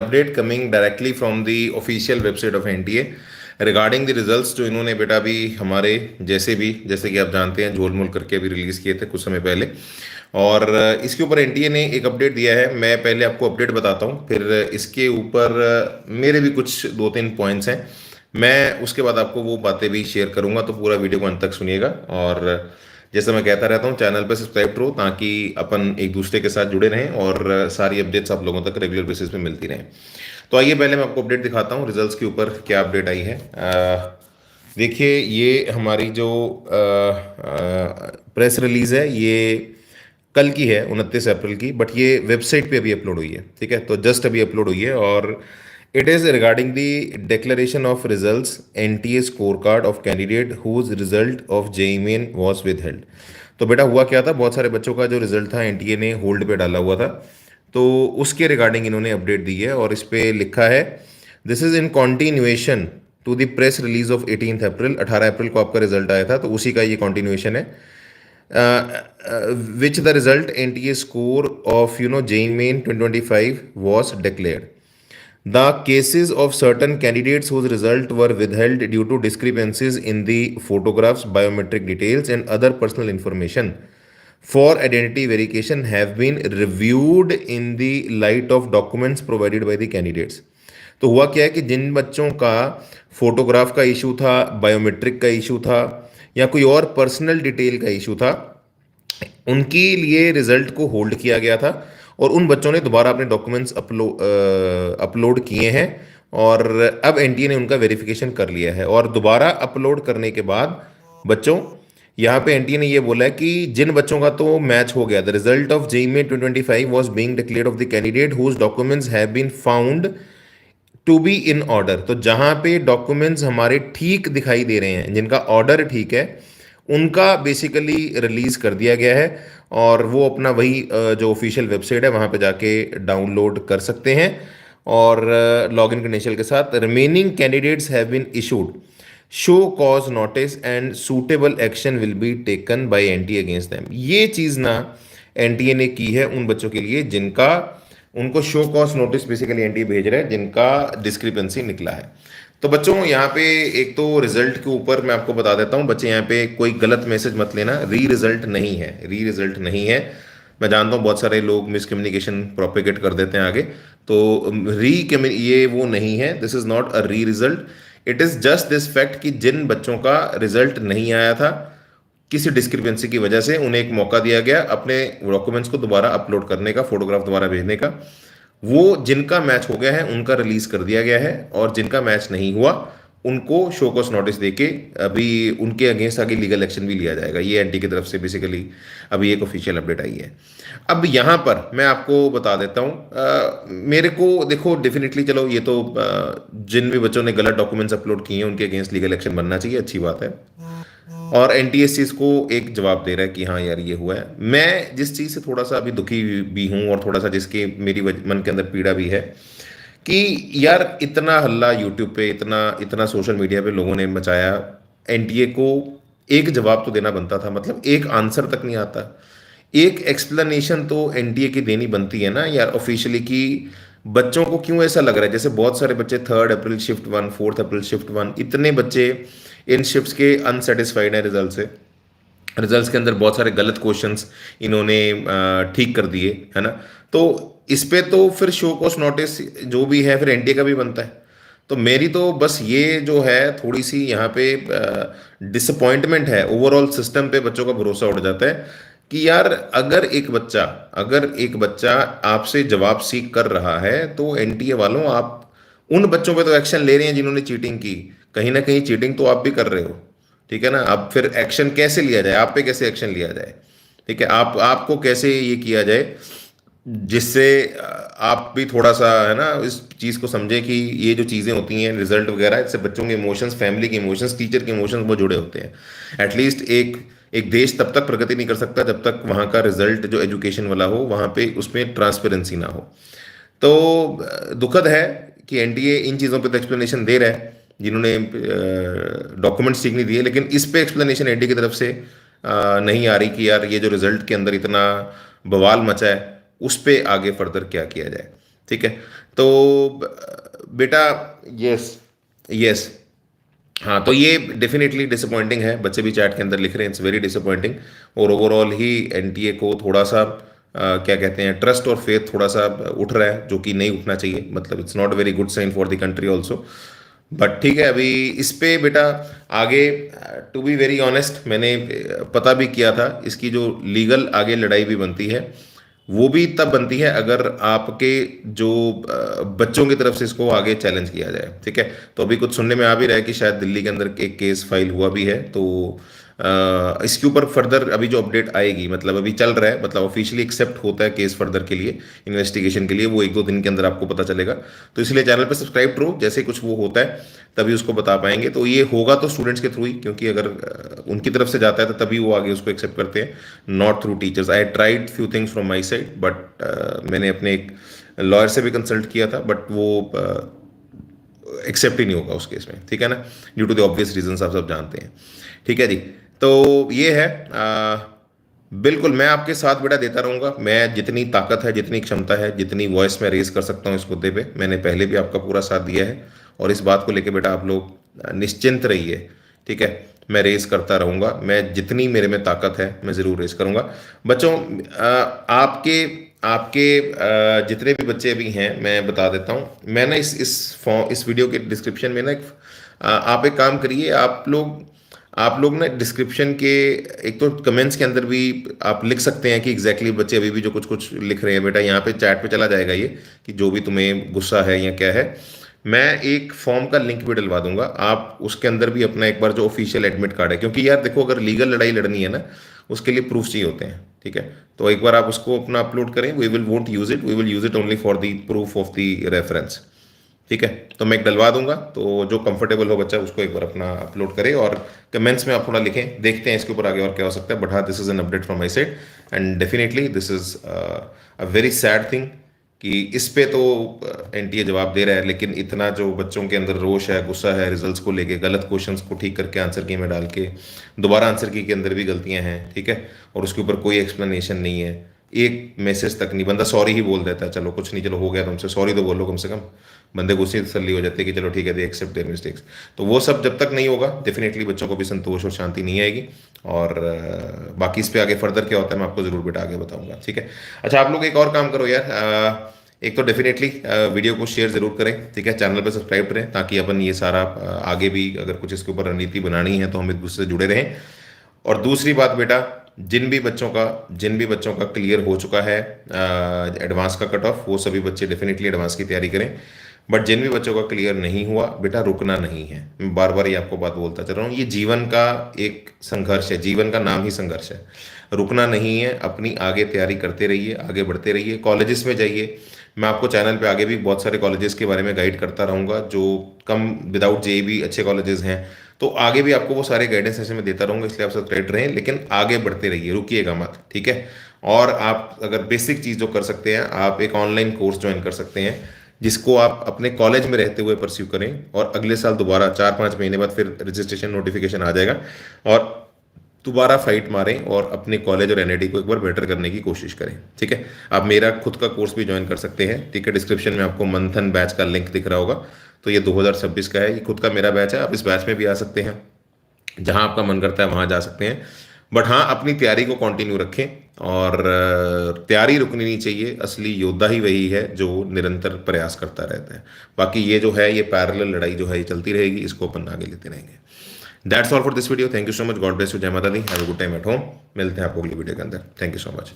Update coming directly from the official website of NTA regarding the results जो इन्होंने बेटा अभी हमारे जैसे कि आप जानते हैं झोलमोल करके अभी रिलीज़ किए थे कुछ समय पहले। और इसके ऊपर एनटीए ने एक अपडेट दिया है। मैं पहले आपको अपडेट बताता हूँ, फिर इसके ऊपर मेरे भी कुछ दो तीन पॉइंट्स हैं। मैं उसके बाद आपको वो बातें भी शेयर करूंगा, तो पूरा वीडियो को अंत तक सुनिएगा। और जैसे मैं कहता रहता हूँ, चैनल पर सब्सक्राइब करो ताकि अपन एक दूसरे के साथ जुड़े रहें और सारी अपडेट्स आप लोगों तक रेगुलर बेसिस पे मिलती रहें। तो आइए पहले मैं आपको अपडेट दिखाता हूँ रिजल्ट्स के ऊपर क्या अपडेट आई है। देखिए, ये हमारी जो प्रेस रिलीज है ये कल की है, 29 अप्रैल की, बट ये वेबसाइट पे अभी अपलोड हुई है। ठीक है, तो जस्ट अभी अपलोड हुई है और it is regarding the declaration of results NTA score card of candidate whose result of JEE main was with. तो बेटा हुआ क्या था, बहुत सारे बच्चों का जो रिजल्ट था एनटीए ने होल्ड पे डाला हुआ था। तो उसके रिगार्डिंग इन्होंने अपडेट दी है और इस पे लिखा है, this is in continuation to the press release of 18 April. 18 April को आपका रिजल्ट आया था, तो उसी का ये कॉन्टिन्यूएशन है। Which the result NTA score of JEE main 2025 was declared. The cases of certain candidates whose result were withheld due to discrepancies in the photographs, biometric details, and other personal information for identity verification have been reviewed in the light of documents provided by the candidates. तो हुआ क्या है कि जिन बच्चों का photograph का issue था, biometric का इशू था, या कोई और पर्सनल डिटेल का इशू था, उनके लिए रिजल्ट को होल्ड किया गया था और उन बच्चों ने दोबारा अपने डॉक्यूमेंट्स अपलोड किए हैं और अब एनटीए ने उनका वेरिफिकेशन कर लिया है। और दोबारा अपलोड करने के बाद बच्चों, यहाँ पे एनटीए ने ये बोला है कि जिन बच्चों का तो मैच हो गया, द रिजल्ट ऑफ जेईई में 2025 was being declared of the candidate whose documents have been found to be in order. तो जहां पे डॉक्यूमेंट्स हमारे ठीक दिखाई दे रहे हैं, जिनका ऑर्डर ठीक है, उनका बेसिकली रिलीज कर दिया गया है और वो अपना वही जो ऑफिशियल वेबसाइट है वहां पे जाके डाउनलोड कर सकते हैं और लॉगिन क्रेडेंशियल के साथ। Remaining candidates have been issued show cause notice and suitable action will be taken by NTA against them. ये चीज ना एनटीए ने की है उन बच्चों के लिए जिनका, उनको show cause notice basically NTA भेज रहा है जिनका डिस्क्रिपेंसी निकला है। तो बच्चों यहाँ पे एक तो रिजल्ट के ऊपर मैं आपको बता देता हूँ, बच्चे यहाँ पे कोई गलत मैसेज मत लेना, री रिजल्ट नहीं है, री रिजल्ट नहीं है। मैं जानता हूँ बहुत सारे लोग मिसकम्युनिकेशन प्रोपेगेट कर देते हैं आगे, तो ये वो नहीं है, दिस इज नॉट अ री result. It is just this fact कि जिन बच्चों का रिजल्ट नहीं आया था किसी डिस्क्रिपेंसी की वजह से, उन्हें एक मौका दिया गया अपने डॉक्यूमेंट्स को दोबारा अपलोड करने का, फोटोग्राफ दोबारा भेजने का। वो जिनका मैच हो गया है उनका रिलीज कर दिया गया है और जिनका मैच नहीं हुआ उनको शो कॉज नोटिस देके अभी उनके अगेंस्ट आगे लीगल एक्शन भी लिया जाएगा। ये एनटी की तरफ से बेसिकली अभी एक ऑफिशियल अपडेट आई है। अब यहाँ पर मैं आपको बता देता हूँ, मेरे को देखो डेफिनेटली, चलो ये तो जिन भी बच्चों ने गलत डॉक्यूमेंट्स अपलोड किए हैं उनके अगेंस्ट लीगल एक्शन बनना चाहिए, अच्छी बात है। और एनटीएस इसको एक जवाब दे रहा है कि हाँ यार ये हुआ है। मैं जिस चीज़ से थोड़ा सा अभी दुखी भी हूँ और थोड़ा सा जिसके मेरी मन के अंदर पीड़ा भी है कि यार इतना हल्ला यूट्यूब पे, इतना इतना सोशल मीडिया पे लोगों ने मचाया, एनटीए को एक जवाब तो देना बनता था। मतलब एक आंसर तक नहीं आता, एक एक्सप्लेनेशन तो एनटीए की देनी बनती है ना यार ऑफिशियली, कि बच्चों को क्यों ऐसा लग रहा है जैसे बहुत सारे बच्चे 3 अप्रैल शिफ्ट 1, 4 अप्रैल शिफ्ट 1, इतने बच्चे इन शिफ्ट्स के अनसेटिस्फाइड हैं रिजल्ट से। रिजल्ट्स के अंदर बहुत सारे गलत क्वेश्चंस इन्होंने ठीक कर दिए, है ना। तो इस पे तो फिर शो कॉज नोटिस जो भी है फिर एनटीए का भी बनता है। तो मेरी तो बस ये जो है थोड़ी सी यहाँ पे डिसअपॉइंटमेंट है, ओवरऑल सिस्टम पे बच्चों का भरोसा उठ जाता है कि यार अगर एक बच्चा आपसे जवाब सीख कर रहा है तो एनटीए वालों आप उन बच्चों पे तो एक्शन ले रहे हैं जिन्होंने चीटिंग की। कहीं ना कहीं चीटिंग तो आप भी कर रहे हो, ठीक है ना। अब फिर एक्शन कैसे लिया जाए, आप पे कैसे एक्शन लिया जाए, ठीक है, आपको कैसे ये किया जाए जिससे आप भी थोड़ा सा, है ना, इस चीज़ को समझे कि ये जो चीज़ें होती हैं रिजल्ट वगैरह, इससे बच्चों के इमोशंस, फैमिली के इमोशंस, टीचर के इमोशंस वो जुड़े होते हैं। एटलीस्ट एक एक देश तब तक प्रगति नहीं कर सकता जब तक वहाँ का रिजल्ट जो एजुकेशन वाला हो वहाँ पे उसमें ट्रांसपेरेंसी ना हो। तो दुखद है कि एनटीए इन चीज़ों पे तो एक्सप्लेनेशन दे रहा है जिन्होंने डॉक्यूमेंट्स ठीक नहीं दिए, लेकिन इस पे एक्सप्लेनेशन एनटीए की तरफ से नहीं आ रही कि यार ये जो रिजल्ट के अंदर इतना बवाल मचा है उस पे आगे फर्दर क्या किया जाए। ठीक है, तो बेटा, यस, यस, हाँ, तो ये डेफिनेटली डिसअपॉइंटिंग है, बच्चे भी चैट के अंदर लिख रहे हैं, इट्स वेरी डिसअपॉइंटिंग। और ओवरऑल ही एनटीए को थोड़ा सा क्या कहते हैं, ट्रस्ट और फेथ थोड़ा सा उठ रहा है, जो कि नहीं उठना चाहिए, मतलब it's not very good sign for the country also. But ठीक है, अभी इस पे बेटा आगे, टू बी वेरी ऑनेस्ट, मैंने पता भी किया था, इसकी जो लीगल आगे लड़ाई भी बनती है, वो भी तब बनती है अगर आपके जो बच्चों की तरफ से इसको आगे चैलेंज किया जाए, ठीक है। तो अभी कुछ सुनने में आ भी रहा है कि शायद दिल्ली के अंदर एक केस फाइल हुआ भी है, तो इसके ऊपर फर्दर अभी जो अपडेट आएगी, मतलब अभी चल रहा है, मतलब ऑफिशियली एक्सेप्ट होता है केस फर्दर के लिए, इन्वेस्टिगेशन के लिए, वो एक दो दिन के अंदर आपको पता चलेगा। तो इसलिए चैनल पर सब्सक्राइब करो, जैसे कुछ वो होता है तभी उसको बता पाएंगे। तो ये होगा तो स्टूडेंट्स के थ्रू ही, क्योंकि अगर उनकी तरफ से जाता है तो तभी वो आगे उसको एक्सेप्ट करते हैं, not through teachers. I tried few things from my side, but मैंने अपने एक लॉयर से भी कंसल्ट किया था, बट वो एक्सेप्ट ही नहीं होगा उस केस में, ठीक है ना, due to the obvious reasons आप सब जानते हैं, ठीक है जी। तो ये है, बिल्कुल मैं आपके साथ बेटा देता रहूँगा, मैं जितनी ताकत है, जितनी क्षमता है, जितनी वॉइस मैं रेज कर सकता हूँ इस मुद्दे पे, मैंने पहले भी आपका पूरा साथ दिया है, और इस बात को लेके बेटा आप लोग निश्चिंत रहिए, ठीक है। मैं रेस करता रहूँगा, मैं जितनी मेरे में ताकत है मैं ज़रूर रेस करूँगा। बच्चों, आपके आपके जितने भी बच्चे अभी हैं, मैं बता देता हूँ, मैं ना इस वीडियो के डिस्क्रिप्शन में ना एक, आप एक काम करिए, आप लोग ना डिस्क्रिप्शन के, एक तो कमेंट्स के अंदर भी आप लिख सकते हैं कि एग्जैक्टली बच्चे अभी भी जो कुछ कुछ लिख रहे हैं, बेटा यहाँ पे चैट पे चला जाएगा ये, कि जो भी तुम्हें गुस्सा है या क्या है, मैं एक फॉर्म का लिंक भी डलवा दूंगा, आप उसके अंदर भी अपना एक बार जो ऑफिशियल एडमिट कार्ड है, क्योंकि यार देखो, अगर लीगल लड़ाई लड़नी है ना, उसके लिए प्रूफ चाहिए होते हैं, ठीक है। तो एक बार आप उसको अपना अपलोड करें, we will won't use it, we will use it only for the proof of the reference, ठीक है। तो मैं एक डलवा दूंगा, तो जो कंफर्टेबल हो बच्चा उसको एक बार अपना अपलोड करे, और कमेंट्स में आप थोड़ा लिखें, देखते हैं इसके ऊपर आगे और क्या हो सकता है। बट हाँ, this is an update from my side, and definitely this is a very sad thing कि इस पे तो एनटीए जवाब दे रहा है, लेकिन इतना जो बच्चों के अंदर रोष है, गुस्सा है, रिजल्ट्स को लेके, गलत क्वेश्चंस को ठीक करके आंसर की में डाल के दोबारा आंसर की के अंदर भी गलतियां हैं, ठीक है, और उसके ऊपर कोई एक्सप्लेनेशन नहीं है, एक मैसेज तक नहीं, बंदा सॉरी ही बोल देता है, चलो कुछ नहीं, चलो हो गया तुमसे, सॉरी तो बोलो कम से कम, बंदे को उससे तसल्ली हो जाती है कि चलो ठीक है, दे एक्सेप्ट देयर मिस्टेक्स। तो वो सब जब तक नहीं होगा, डेफिनेटली बच्चों को भी संतोष और शांति नहीं आएगी, और बाकी इस पे आगे फर्दर क्या होता है मैं आपको जरूर बेटा आगे बताऊंगा, ठीक है। अच्छा, आप लोग एक और काम करो यार, एक तो डेफिनेटली वीडियो को शेयर जरूर करें, ठीक है, चैनल पे सब्सक्राइब करें, ताकि अपन ये सारा आगे भी अगर कुछ इसके ऊपर रणनीति बनानी है तो हम एक दूसरे से जुड़े रहें। और दूसरी बात बेटा, जिन भी बच्चों का क्लियर हो चुका है एडवांस का कट ऑफ, वो सभी बच्चे डेफिनेटली एडवांस की तैयारी करें। बट जिन भी बच्चों का क्लियर नहीं हुआ, बेटा रुकना नहीं है, मैं बार बार ये आपको बात बोलता चल रहा हूँ, ये जीवन का एक संघर्ष है, जीवन का नाम ही संघर्ष है, रुकना नहीं है, अपनी आगे तैयारी करते रहिए, आगे बढ़ते रहिए, कॉलेजेस में जाइए, मैं आपको चैनल पे आगे भी बहुत सारे कॉलेजेस के बारे में गाइड करता रहूँगा, जो कम विदाउट जेईई अच्छे कॉलेजेस हैं, तो आगे भी आपको वो सारे गाइडेंस ऐसे में देता रहूँगा, इसलिए आप सब्सक्राइब रहें, लेकिन आगे बढ़ते रहिए, रुकिएगा मत, ठीक है। और आप अगर बेसिक चीज़ जो कर सकते हैं, आप एक ऑनलाइन कोर्स ज्वाइन कर सकते हैं, जिसको आप अपने कॉलेज में रहते हुए परस्यू करें, और अगले साल दोबारा 4-5 महीने बाद फिर रजिस्ट्रेशन नोटिफिकेशन आ जाएगा, और दोबारा फाइट मारें और अपने कॉलेज और एनआईटी को एक बार बेटर करने की कोशिश करें, ठीक है। आप मेरा खुद का कोर्स भी ज्वाइन कर सकते हैं, ठीक है, डिस्क्रिप्शन में आपको मंथन बैच का लिंक दिख रहा होगा, तो ये 2026 का है, ये खुद का मेरा बैच है, आप इस बैच में भी आ सकते हैं, जहां आपका मन करता है वहां जा सकते हैं। बट हाँ, अपनी तैयारी को कंटिन्यू रखें, और तैयारी रुकनी नहीं चाहिए, असली योद्धा ही वही है जो निरंतर प्रयास करता रहता है। बाकी ये जो है, ये पैरेलल लड़ाई जो है ये चलती रहेगी, इसको अपन आगे लेते रहेंगे। That's all for this video, thank you so much, God bless you, जय माता दी, have a good time at home, मिलते हैं आपको अगली वीडियो के अंदर, थैंक यू सो मच।